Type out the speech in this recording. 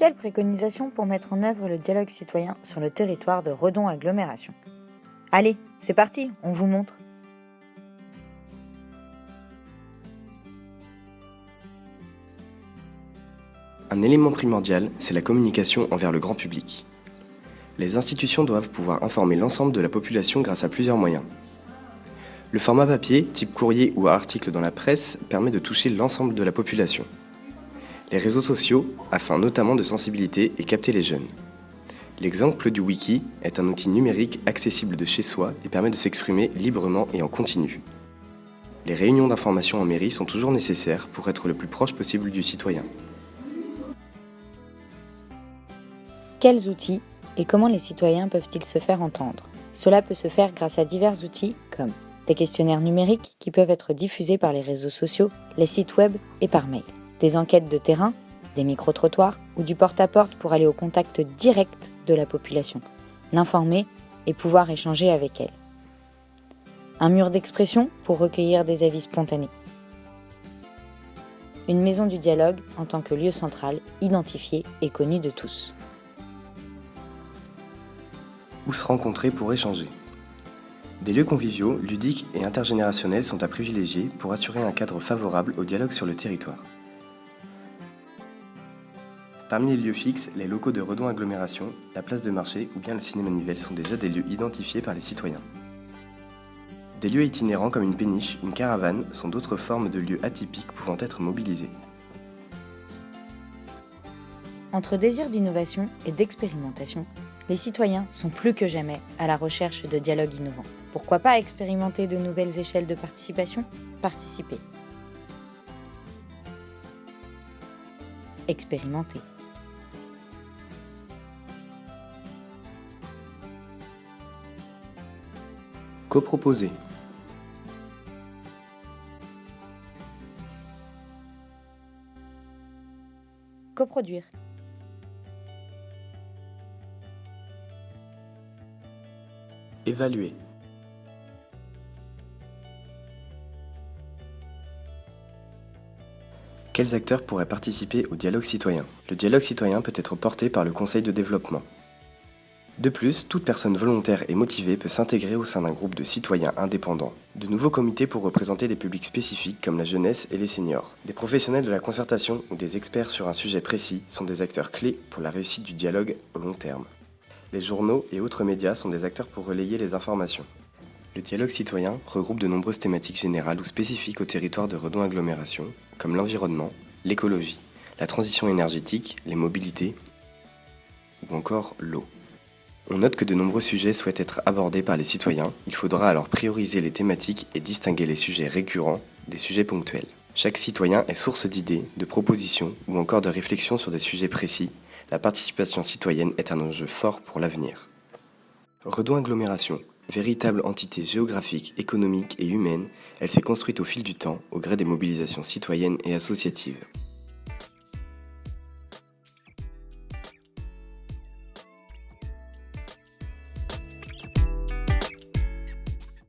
Quelles préconisations pour mettre en œuvre le dialogue citoyen sur le territoire de Redon Agglomération? Allez, c'est parti, on vous montre. Un élément primordial, c'est la communication envers le grand public. Les institutions doivent pouvoir informer l'ensemble de la population grâce à plusieurs moyens. Le format papier, type courrier ou article dans la presse, permet de toucher l'ensemble de la population. Les réseaux sociaux, afin notamment de sensibiliser et capter les jeunes. L'exemple du wiki est un outil numérique accessible de chez soi et permet de s'exprimer librement et en continu. Les réunions d'information en mairie sont toujours nécessaires pour être le plus proche possible du citoyen. Quels outils et comment les citoyens peuvent-ils se faire entendre? Cela peut se faire grâce à divers outils comme des questionnaires numériques qui peuvent être diffusés par les réseaux sociaux, les sites web et par mail, des enquêtes de terrain, des micro-trottoirs ou du porte-à-porte pour aller au contact direct de la population, l'informer et pouvoir échanger avec elle. Un mur d'expression pour recueillir des avis spontanés. Une maison du dialogue en tant que lieu central, identifié et connu de tous. Où se rencontrer pour échanger. Des lieux conviviaux, ludiques et intergénérationnels sont à privilégier pour assurer un cadre favorable au dialogue sur le territoire. Parmi les lieux fixes, les locaux de Redon Agglomération, la place de marché ou bien le cinéma Nivelles sont déjà des lieux identifiés par les citoyens. Des lieux itinérants comme une péniche, une caravane sont d'autres formes de lieux atypiques pouvant être mobilisés. Entre désir d'innovation et d'expérimentation, les citoyens sont plus que jamais à la recherche de dialogues innovants. Pourquoi pas expérimenter de nouvelles échelles de participation? Participer. Expérimenter. Coproposer. Coproduire. Évaluer. Quels acteurs pourraient participer au dialogue citoyen? Le dialogue citoyen peut être porté par le conseil de développement. De plus, toute personne volontaire et motivée peut s'intégrer au sein d'un groupe de citoyens indépendants. De nouveaux comités pour représenter des publics spécifiques comme la jeunesse et les seniors. Des professionnels de la concertation ou des experts sur un sujet précis sont des acteurs clés pour la réussite du dialogue au long terme. Les journaux et autres médias sont des acteurs pour relayer les informations. Le dialogue citoyen regroupe de nombreuses thématiques générales ou spécifiques au territoire de Redon Agglomération, comme l'environnement, l'écologie, la transition énergétique, les mobilités ou encore l'eau. On note que de nombreux sujets souhaitent être abordés par les citoyens, il faudra alors prioriser les thématiques et distinguer les sujets récurrents des sujets ponctuels. Chaque citoyen est source d'idées, de propositions ou encore de réflexions sur des sujets précis. La participation citoyenne est un enjeu fort pour l'avenir. Redon Agglomération, véritable entité géographique, économique et humaine, elle s'est construite au fil du temps au gré des mobilisations citoyennes et associatives.